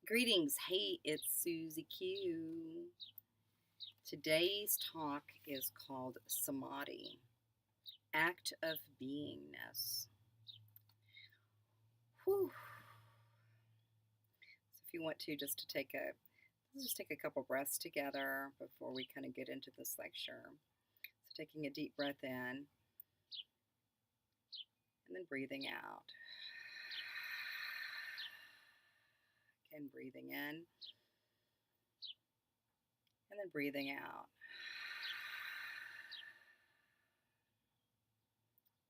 Greetings. Hey, it's Susie Q. Today's talk is called Samadhi, Act of Beingness. Whew. So if you want to let's just take a couple breaths together before we kind of get into this lecture. So taking a deep breath in and then breathing out. Again, breathing in and then breathing out.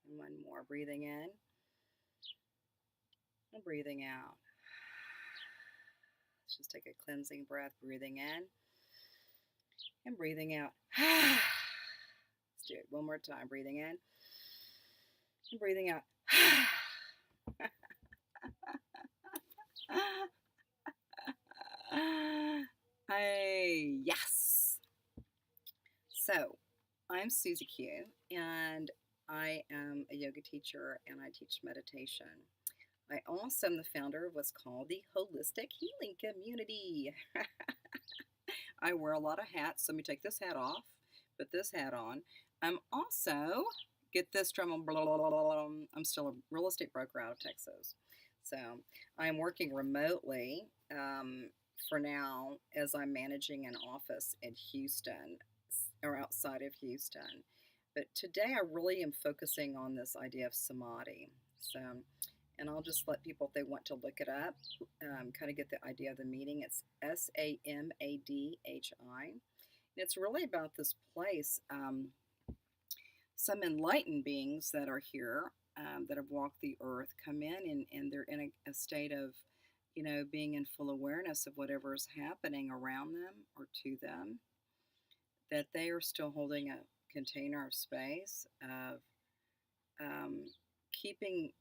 And one more, breathing in and breathing out. Let's just take a cleansing breath, breathing in and breathing out. Let's do it one more time, breathing in and breathing out. Hey, yes. So, I'm Susie Q, and I am a yoga teacher and I teach meditation. I also am the founder of what's called the Holistic Healing Community. I wear a lot of hats, so let me take this hat off, put this hat on. I'm also, get this drum, blah, blah, blah, blah, I'm still a real estate broker out of Texas. So I'm working remotely for now as I'm managing an office in Houston or outside of Houston. But today I really am focusing on this idea of samadhi. So, and I'll just let people, if they want to look it up, kind of get the idea of the meaning. It's Samadhi. And it's really about this place. Some enlightened beings that are here, that have walked the earth, come in and they're in a state of, being in full awareness of whatever is happening around them or to them, that they are still holding a container of space of keeping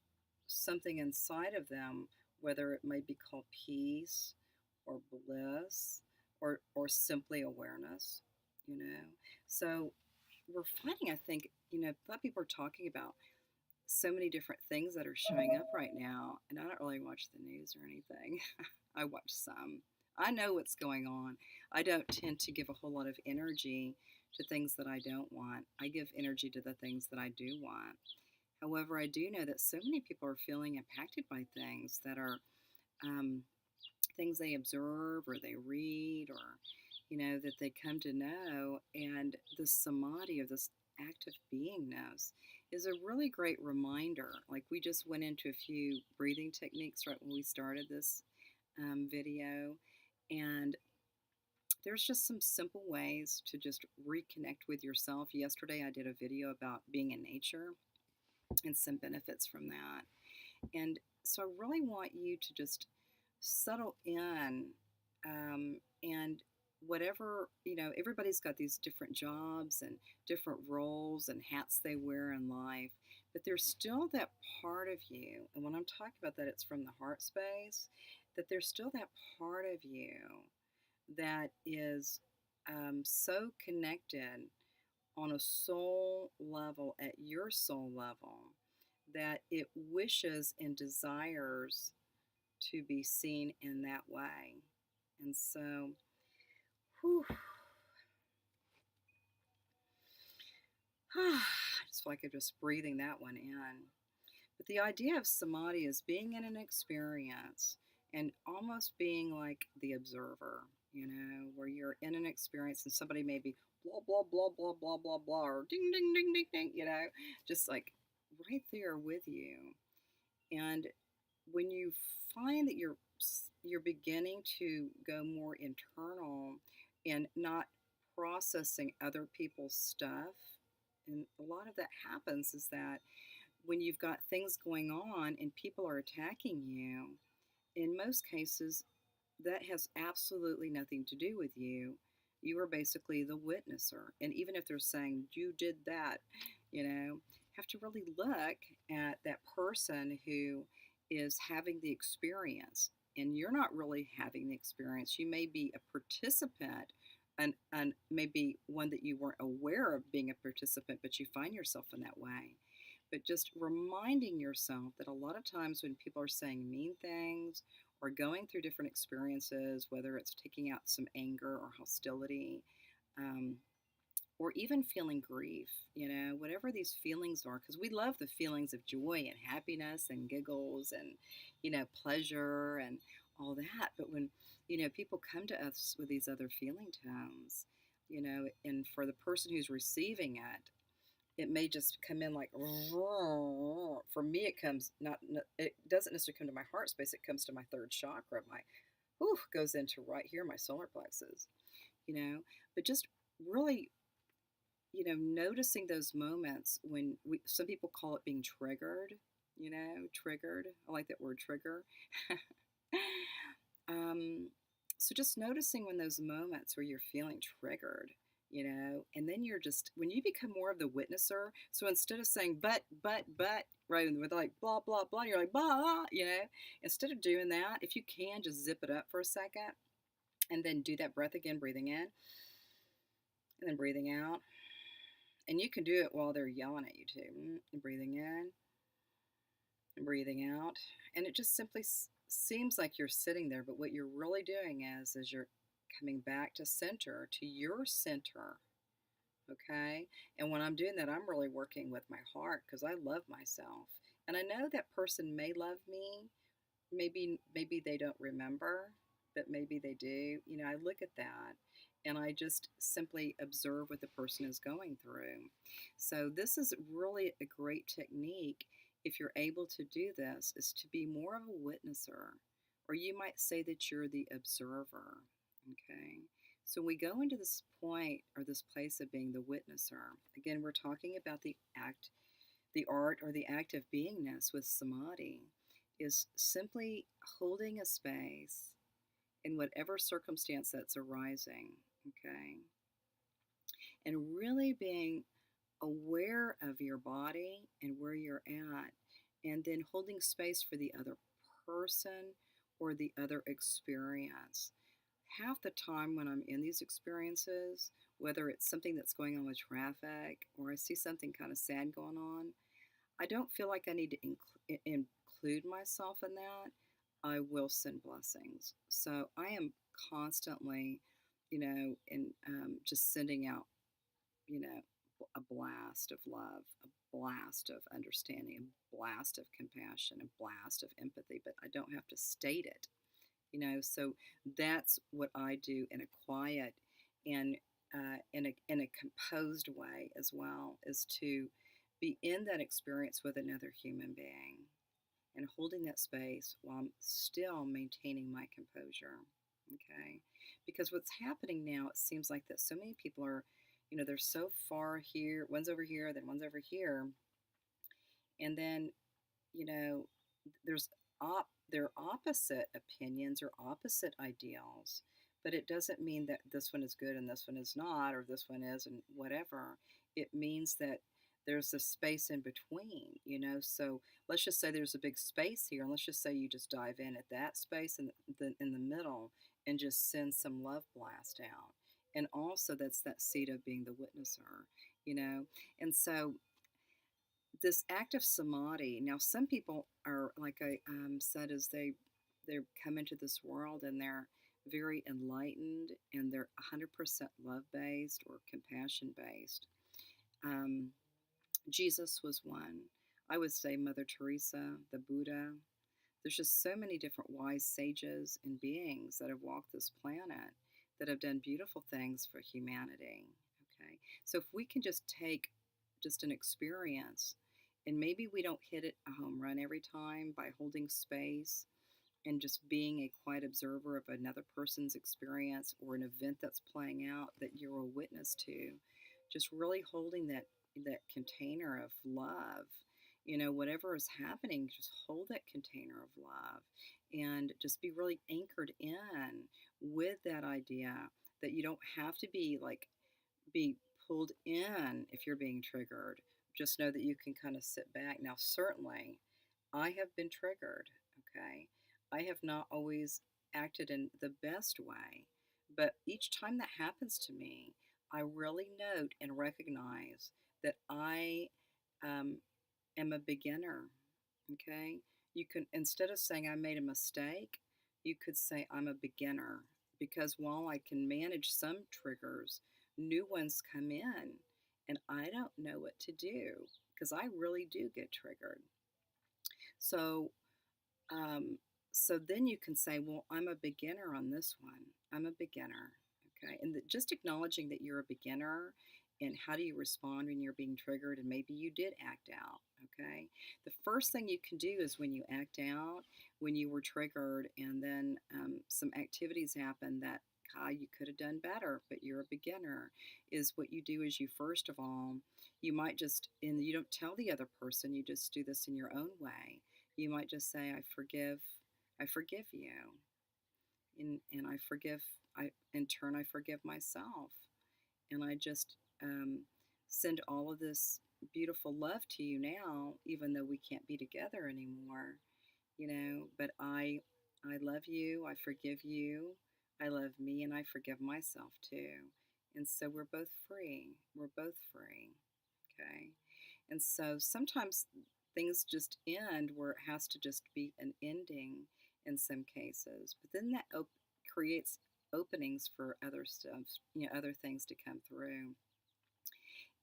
something inside of them, whether it might be called peace or bliss or simply awareness, you know. So we're finding, I think, a lot of people are talking about so many different things that are showing up right now, and I don't really watch the news or anything. I watch some. I know what's going on. I don't tend to give a whole lot of energy to things that I don't want. I give energy to the things that I do want. However, I do know that so many people are feeling impacted by things that are things they observe or they read or, that they come to know. And the samadhi, of this act of beingness, is a really great reminder. Like, we just went into a few breathing techniques right when we started this video. And there's just some simple ways to just reconnect with yourself. Yesterday, I did a video about being in nature and some benefits from that. And so I really want you to just settle in, and whatever, everybody's got these different jobs and different roles and hats they wear in life, but there's still that part of you. And when I'm talking about that, it's from the heart space, that there's still that part of you that is so connected on a soul level, at your soul level, that it wishes and desires to be seen in that way. And so, whew, I just feel like I'm just breathing that one in. But the idea of samadhi is being in an experience and almost being like the observer, where you're in an experience and somebody may be blah, blah, blah, blah, blah, blah, blah, or ding, ding, ding, ding, ding, just like right there with you. And when you find that you're beginning to go more internal and not processing other people's stuff, and a lot of that happens is that when you've got things going on and people are attacking you, in most cases, that has absolutely nothing to do with you. You are basically the witnesser. And even if they're saying, you did that, have to really look at that person who is having the experience. And you're not really having the experience. You may be a participant, and maybe one that you weren't aware of being a participant, but you find yourself in that way. But just reminding yourself that a lot of times when people are saying mean things or going through different experiences, whether it's taking out some anger or hostility, um, or even feeling grief, whatever these feelings are, because we love the feelings of joy and happiness and giggles and, pleasure and all that. But when, people come to us with these other feeling tones, and for the person who's receiving it, it may just come in like, for me, it comes it doesn't necessarily come to my heart space. It comes to my third chakra. My, whew, goes into right here, my solar plexus, you know, but just really, noticing those moments when some people call it being triggered, triggered. I like that word trigger. um, so just noticing when those moments where you're feeling triggered, and then you're just, when you become more of the witnesser, so instead of saying, but, right, and with like, blah, blah, blah, you're like, blah, instead of doing that, if you can, just zip it up for a second and then do that breath again, breathing in and then breathing out. And you can do it while they're yelling at you too. Breathing in and breathing out. And it just simply seems like you're sitting there, but what you're really doing is you're coming back to center, to your center. Okay? And when I'm doing that, I'm really working with my heart because I love myself. And I know that person may love me. Maybe they don't remember, but maybe they do. I look at that and I just simply observe what the person is going through. So this is really a great technique if you're able to do this, is to be more of a witnesser, or you might say that you're the observer. Okay. So we go into this point or this place of being the witnesser. Again, we're talking about the art or the act of beingness with samadhi is simply holding a space in whatever circumstance that's arising, okay? And really being aware of your body and where you're at, and then holding space for the other person or the other experience. Half the time when I'm in these experiences, whether it's something that's going on with traffic or I see something kind of sad going on, I don't feel like I need to include myself in that. I will send blessings. So I am constantly, just sending out, you know, a blast of love, a blast of understanding, a blast of compassion, a blast of empathy, but I don't have to state it, So that's what I do in a quiet and in a composed way as well, is to be in that experience with another human being and holding that space while I'm still maintaining my composure. Okay? Because what's happening now, it seems like that so many people are, they're so far here, one's over here, then one's over here. And then, you know, there's they're opposite opinions or opposite ideals, but it doesn't mean that this one is good and this one is not, or this one is and whatever. It means that there's a space in between, So let's just say there's a big space here, and let's just say you just dive in at that space in the middle and just send some love blast out. And also, that's that seed of being the witnesser, And so this act of samadhi. Now, some people are, like I said, is they come into this world and they're very enlightened and they're 100% love based or compassion based. Um, Jesus was one. I would say Mother Teresa, the Buddha. There's just so many different wise sages and beings that have walked this planet that have done beautiful things for humanity. Okay, so if we can just take just an experience, and maybe we don't hit it a home run every time by holding space and just being a quiet observer of another person's experience or an event that's playing out that you're a witness to, just really holding that container of love, whatever is happening, just hold that container of love and just be really anchored in with that idea that you don't have to be pulled in if you're being triggered. Just know that you can kind of sit back. Now, certainly, I have been triggered, okay? I have not always acted in the best way, but each time that happens to me, I really note and recognize that I am a beginner, okay? You can, instead of saying I made a mistake, You could say, I'm a beginner, because while I can manage some triggers, new ones come in and I don't know what to do because I really do get triggered. So, um, so then you can say, well, I'm a beginner on this one. I'm a beginner. Okay. And just acknowledging that you're a beginner and how do you respond when you're being triggered and maybe you did act out. Okay. The first thing you can do is when you act out, when you were triggered and then some activities happen that, God, you could have done better, but you're a beginner, is what you do is you, first of all, you might just, and you don't tell the other person, you just do this in your own way. You might just say, I forgive you. And I forgive, in turn, I forgive myself. And I just send all of this beautiful love to you now, even though we can't be together anymore, but I love you, I forgive you, I love me, and I forgive myself too. And so we're both free. We're both free. Okay. And so sometimes things just end where it has to just be an ending in some cases. But then that creates openings for other stuff, other things to come through.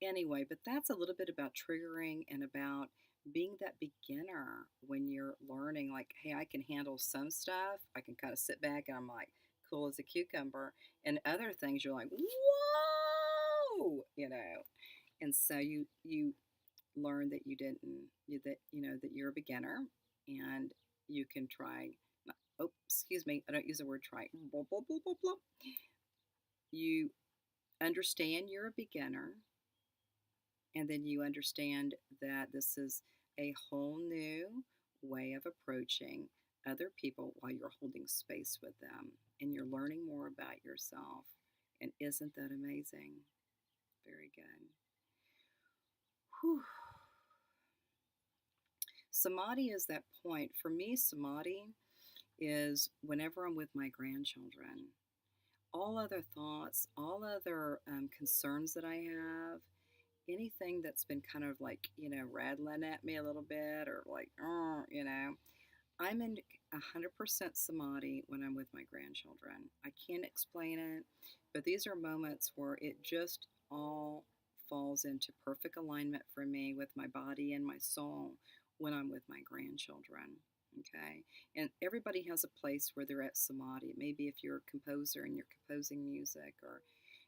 Anyway, but that's a little bit about triggering and about being that beginner when you're learning, like, hey, I can handle some stuff. I can kind of sit back and I'm like cool as a cucumber. And other things you're like, whoa, And so you learn that you didn't, that you're a beginner and you can try. Oh, excuse me, I don't use the word try. Blah, blah, blah, blah, blah. You understand you're a beginner, and then you understand that this is a whole new way of approaching other people while you're holding space with them, and you're learning more about yourself. And isn't that amazing? Very good. Whew. Samadhi is that point. For me, samadhi is whenever I'm with my grandchildren. All other thoughts, all other concerns that I have, anything that's been kind of like, rattling at me a little bit or like, I'm in 100% samadhi when I'm with my grandchildren. I can't explain it, but these are moments where it just all falls into perfect alignment for me with my body and my soul when I'm with my grandchildren. Okay. And everybody has a place where they're at samadhi. Maybe if you're a composer and you're composing music, or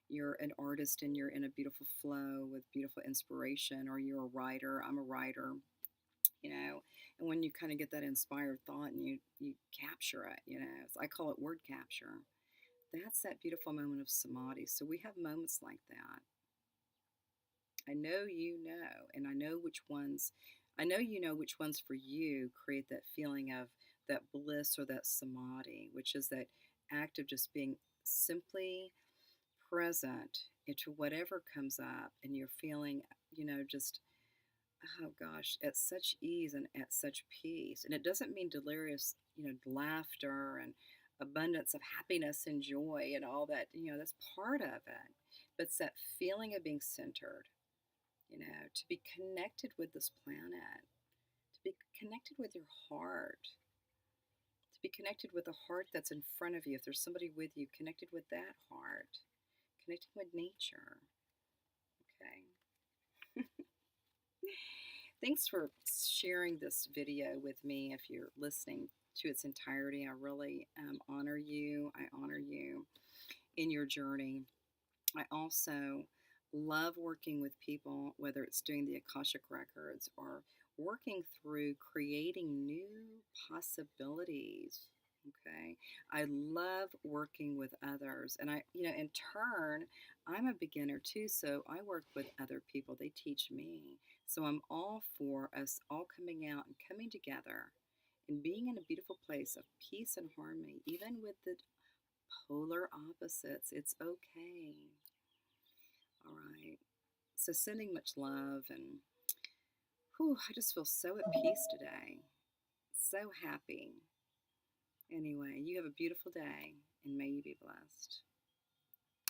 you're an artist and you're in a beautiful flow with beautiful inspiration, or you're a writer. I'm a writer, and when you kind of get that inspired thought and you capture it, I call it word capture. That's that beautiful moment of samadhi. So we have moments like that. I know and I know which ones for you create that feeling of that bliss or that samadhi, which is that act of just being simply present into whatever comes up, and you're feeling, just, oh gosh, at such ease and at such peace. And it doesn't mean delirious, laughter and abundance of happiness and joy and all that, that's part of it. But it's that feeling of being centered, to be connected with this planet, to be connected with your heart, to be connected with the heart that's in front of you. If there's somebody with you, connected with that heart, connecting with nature. Okay. Thanks for sharing this video with me. If you're listening to its entirety, I really honor you. I honor you in your journey. I also love working with people, whether it's doing the Akashic Records or working through creating new possibilities. Okay. I love working with others. And in turn, I'm a beginner too. So I work with other people. They teach me. So I'm all for us all coming out and coming together and being in a beautiful place of peace and harmony, even with the polar opposites. It's okay. All right. So sending much love, and I just feel so at peace today. So happy. Anyway, you have a beautiful day, and may you be blessed.